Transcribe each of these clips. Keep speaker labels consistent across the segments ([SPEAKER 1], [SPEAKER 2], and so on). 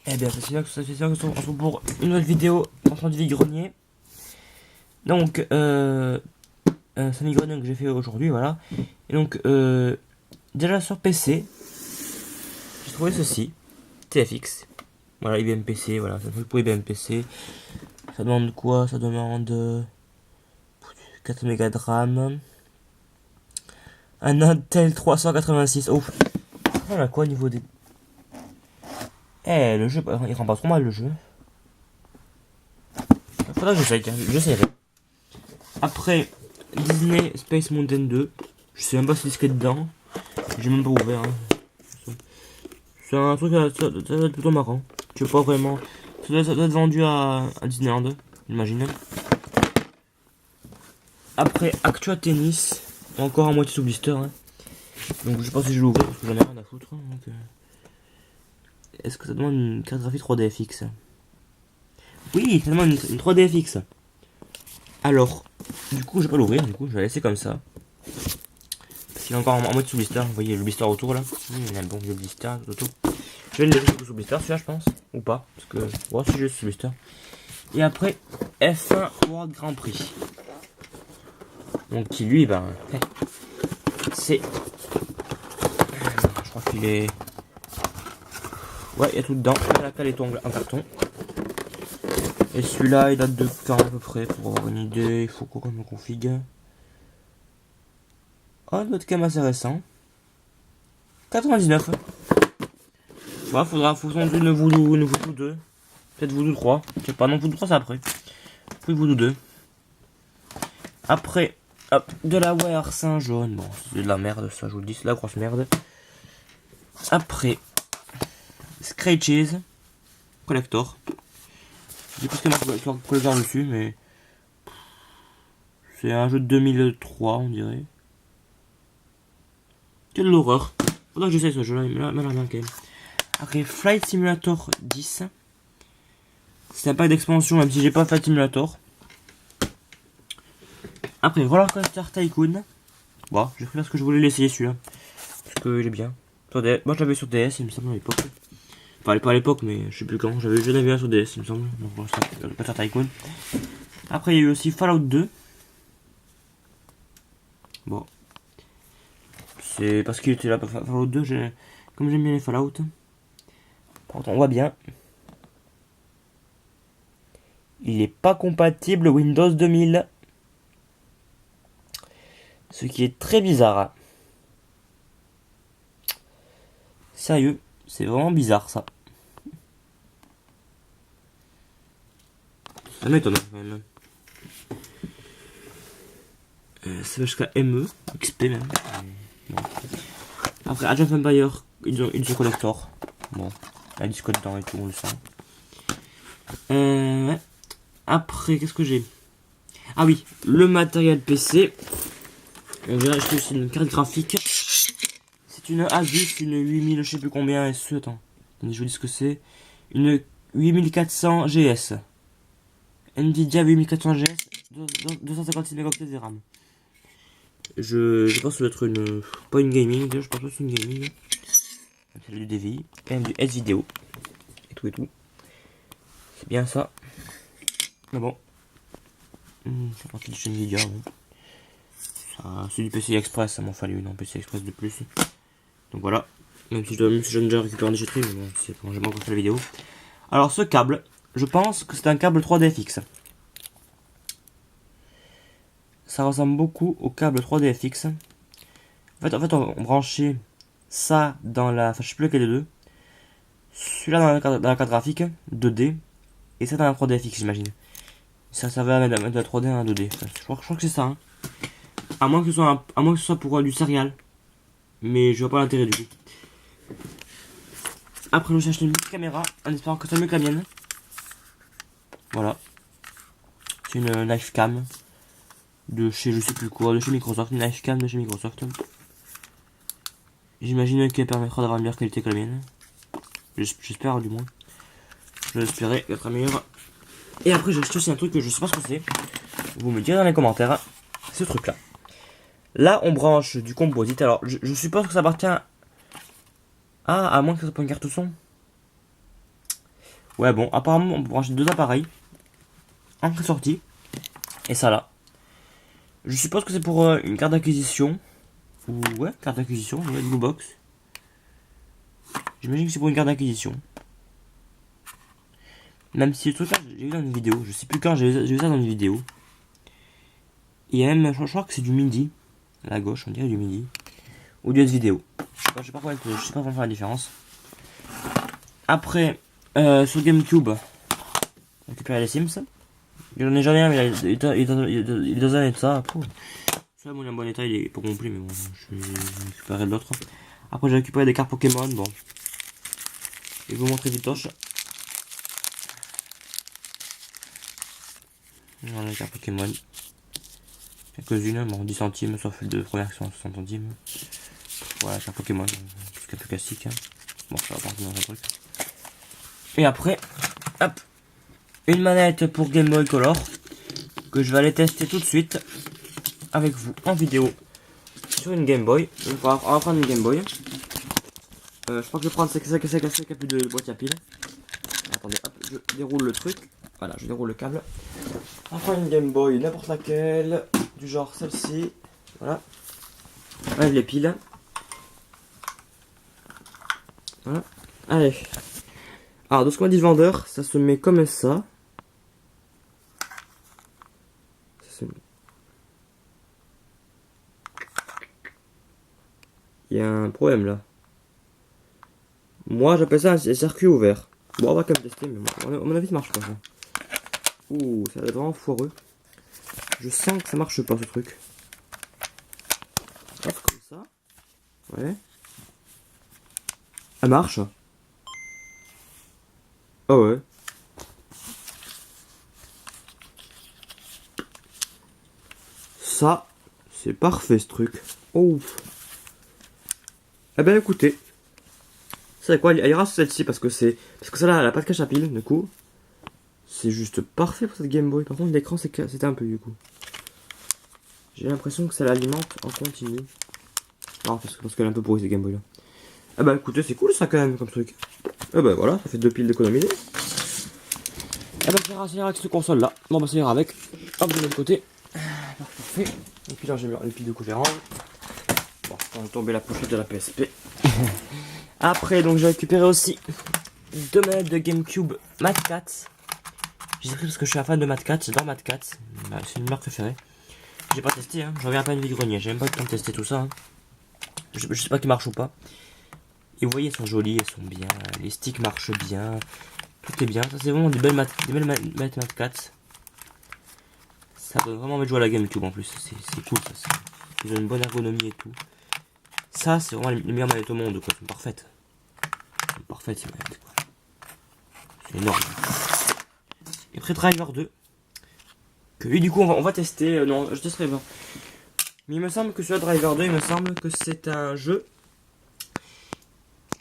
[SPEAKER 1] Eh bien, c'est ça que on se retrouve pour une nouvelle vidéo en du vide-grenier. Donc, c'est un vide-grenier que j'ai fait aujourd'hui, voilà. Et donc, déjà sur PC, j'ai trouvé ceci, TFX. Voilà, IBM PC, voilà, c'est un truc pour IBM PC. Ça demande quoi? Ça demande 4 mégas de RAM. Un Intel 386. Oh, on a quoi au niveau des... Eh, le jeu, il rend pas trop mal le jeu. Faudra que j'essaye, j'essaierai. Après, Disney Space Mountain 2. Je sais même pas si ce qu'il y a dedans. J'ai même pas ouvert. Hein. C'est un truc, ça doit être plutôt marrant. Je sais pas vraiment. Ça doit être vendu à Disneyland, j'imagine. Après, Actua Tennis. Encore à moitié sous blister. Hein. Donc je sais pas si je vais l'ouvrir parce que j'en ai rien à foutre. Donc, est-ce que ça demande une carte graphique 3DFX? Oui, ça demande une 3DFX. Alors, du coup, je vais pas l'ouvrir. Du coup, je vais la laisser comme ça. Parce qu'il est encore en mode sous blister. Vous voyez le blister autour là. Il a un bon vieux blister autour. Je vais le laisser sous blister, celui-là, je pense. Ou pas. Parce que, ouais, c'est juste sous blister. Et après, F1 World Grand Prix. Donc, qui lui, ben, c'est. Je crois qu'il est. Ouais, il y a tout dedans. La cale tongle en carton. Et celui-là, il date de quand à peu près. Pour avoir une idée, il faut qu'on me configure. Oh, il doit être quand même assez récent. 99. Ouais, faut sans doute une Voodoo 2. Peut-être Voodoo 3. Je sais pas, non, Voodoo 3 c'est après. Puis Voodoo 2. Après, hop, de la Wear Saint jaune. Bon, c'est de la merde, ça je vous le dis, c'est de la grosse merde. Après, Scratches Collector. J'ai plus que marqué Collector dessus, mais c'est un jeu de 2003, on dirait. Quelle horreur. Faudra que j'essaye ce jeu-là, il m'a l'air bien quand même. Après, Flight Simulator 10. C'est un pack d'expansion, même si j'ai pas Flight Simulator. Après, Roller Coaster Tycoon. Bon, j'ai pris parce que je voulais l'essayer celui-là. Parce qu'il est bien. Moi je l'avais sur DS, il me semble à l'époque. Enfin, pas à l'époque, mais je sais plus quand. Je l'avais un sur DS, il me semble. Donc, bon, c'est Roller Coaster Tycoon. Après, il y a eu aussi Fallout 2. Bon. C'est parce qu'il était là pour Fallout 2. Comme j'aime bien les Fallout. Par contre, on voit bien. Il n'est pas compatible Windows 2000. Ce qui est très bizarre. Sérieux, c'est vraiment bizarre ça. Ça m'étonne quand même. Ça va jusqu'à ME, XP même. Bon. Après, Age of Empire, ils ont collector. Bon, la disco dedans et tout, on le sent. Après, qu'est-ce que j'ai? Ah oui, le matériel PC. On dirait que c'est une carte graphique. C'est une Asus, une 8000, je sais plus combien. Attends, je vous dis ce que c'est. Une 8400 GS. Nvidia 8400 GS, 256 mégaoctets de RAM. Je pense que ça doit être une. Pas une gaming, je pense pas que c'est une gaming. C'est du DVI, quand même du S vidéo. Et tout et tout. C'est bien ça. Mais bon. C'est parti du chaîne Nvidia. Bon. C'est du PCI Express, ça m'en fallu une en PCI Express de plus. Donc voilà. Même si je ne déjà récupérer en déchetterie, mais bon, c'est quand j'ai pas encore fait la vidéo. Alors ce câble, je pense que c'est un câble 3DFX. Ça ressemble beaucoup au câble 3DFX. En fait, on branchait ça dans la. Enfin, je sais plus lequel des deux. Celui-là dans la carte graphique 2D. Et ça dans la 3DFX, j'imagine. Ça servait à mettre de la 3D à la 2D. Enfin, je crois que c'est ça. Hein. À moins que ce soit pour du serial. Mais je vois pas l'intérêt du coup. Après, je me suis acheté une petite caméra en espérant que ça mieux que la mienne. Voilà. C'est une Knife Cam. De chez je sais plus quoi, de chez Microsoft. Une Knife Cam de chez Microsoft. J'imagine qu'elle permettra d'avoir une meilleure qualité que la mienne. J'espère du moins. Je l'espérais qu'elle sera meilleure. Et après, j'ai acheté aussi un truc que je sais pas ce que c'est. Vous me direz dans les commentaires. Ce truc là. Là, on branche du composite. Alors, je suppose que ça appartient. Ah, à moins que ça soit pas une carte son. Ouais, bon, apparemment, on peut brancher 2 appareils. Un qui est sorti. Et ça là. Je suppose que c'est pour une carte d'acquisition. Ou ouais, carte d'acquisition, ouais, Blue Box. J'imagine que c'est pour une carte d'acquisition. Même si le truc là, j'ai vu dans une vidéo. Je sais plus quand, j'ai vu ça dans une vidéo. Il y a même, je crois que c'est du MIDI. À la gauche, on dirait du MIDI. Ou du S-Vidéo. Je sais pas comment faire la différence. Après, sur GameCube, récupérer les Sims. J'en ai jamais un, mais il est dans un état. Ça, mon bon état, il est pas complet, mais bon, je vais récupérer d'autres. Après, j'ai récupéré des cartes Pokémon. Bon, je vais vous montrer vitoche. Voilà, les cartes Pokémon. Quelques-unes, bon, 10 centimes, sauf les 2 premières qui sont 60 centimes. Voilà, c'est un Pokémon, c'est un peu classique. Hein. Bon, ça va partir dans un truc. Et après, hop, une manette pour Game Boy Color que je vais aller tester tout de suite avec vous en vidéo sur une Game Boy. Donc, on va prendre une Game Boy. Je crois que je vais prendre celle qui a plus de boîte à piles. Attendez, hop, je déroule le truc. Voilà, je déroule le câble. On va prendre une Game Boy, n'importe laquelle, du genre celle-ci. Voilà. Avec les piles. Voilà. Allez. Alors, de ce qu'on m'a dit le vendeur, ça se met comme ça. Il y a un problème là. Moi, j'appelle ça un circuit ouvert. Bon, on va quand même tester, mais bon, à mon avis, ça marche pas ça. Ouh, ça va être vraiment foireux. Je sens que ça marche pas ce truc. Hop, comme ça. Ouais. Elle marche. Ah ouais. Ça, c'est parfait ce truc. Oh. Eh ben écoutez. C'est quoi, elle ira sur celle-ci parce que celle-là, elle a pas de cache à pile, du coup. C'est juste parfait pour cette Game Boy. Par contre, l'écran, c'était un peu du coup. J'ai l'impression que ça l'alimente en continu. Non, parce qu'elle est un peu pourrie cette Game Boy là. Ah bah écoutez, c'est cool ça quand même comme truc. Ah bah voilà, ça fait 2 piles d'économiser. Ah bah ça ira avec cette console là. Bon bah ça ira avec. Hop, de l'autre côté. Parfait. Et puis là j'ai mis les piles de coup, j'ai rangé. Bon, on va tomber la pochette de la PSP. Après, donc j'ai récupéré aussi 2 manettes de GameCube Mad Cat. J'ai pris parce que je suis un fan de Mad Cat, j'adore Mad Cat. Bah, c'est une marque préférée. J'ai pas testé, hein. Je reviens pas une vide grenier, j'ai même pas eu le temps de tester tout ça. Hein. Je sais pas qui marche ou pas. Et vous voyez, elles sont jolies, elles sont bien. Les sticks marchent bien. Tout est bien. Ça, c'est vraiment des belles manettes Mad Cat. Ça donne vraiment envie de jouer à la GameCube en plus. C'est cool ça. Ils ont une bonne ergonomie et tout. Ça, c'est vraiment les meilleures manettes au monde, quoi. Elles sont parfaites. Elles sont parfaites ces manettes, quoi. C'est énorme. Et après Driver 2. Que lui, du coup, on va tester. Non, je testerai pas. Mais il me semble que sur Driver 2, il me semble que c'est un jeu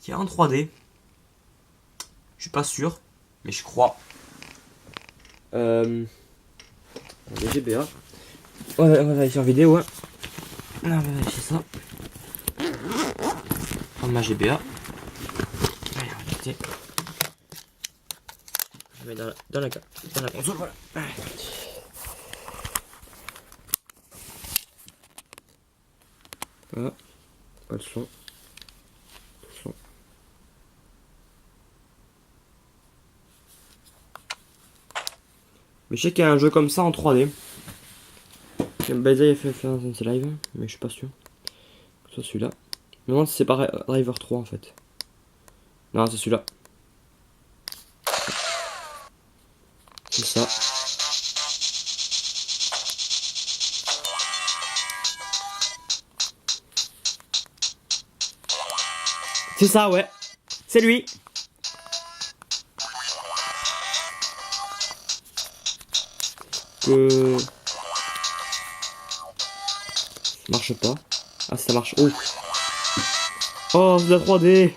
[SPEAKER 1] qui est en 3D. Je suis pas sûr, mais je crois. Les GBA. On va vérifier en vidéo. Hein. On va vérifier ça. Prendre ma GBA. Allez, on va tester. Je vais mettre dans la console. Voilà. Allez. Voilà. Pas de son. Mais je sais qu'il y a un jeu comme ça en 3D. Baza il a fait dans ses lives, mais je suis pas sûr. Que ce soit celui-là. Je me demande si c'est pas Driver 3 en fait. Non, c'est celui-là. C'est ça. C'est ça, ouais. C'est lui. Ça marche pas. Ah, ça marche. Oh. Oh, c'est de la 3D.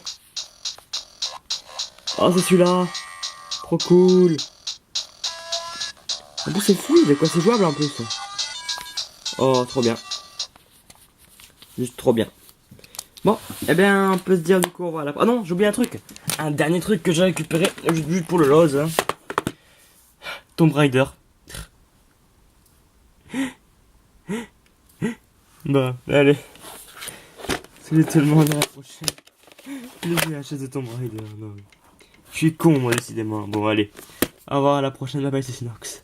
[SPEAKER 1] Oh, c'est celui-là. Trop cool. En plus, c'est fluide, quoi. C'est jouable en plus. Oh, trop bien. Juste trop bien. Bon, eh bien, on peut se dire du coup, voilà. Ah non, j'ai oublié un truc. Un dernier truc que j'ai récupéré, juste pour le loz. Hein. Tomb Raider. Bah, allez. C'est tellement à la prochaine. Je vais acheter Tomb Raider. Non. Je suis con, moi, décidément. Bon, allez. Au revoir, à la prochaine. Bye bye, c'est Sinox.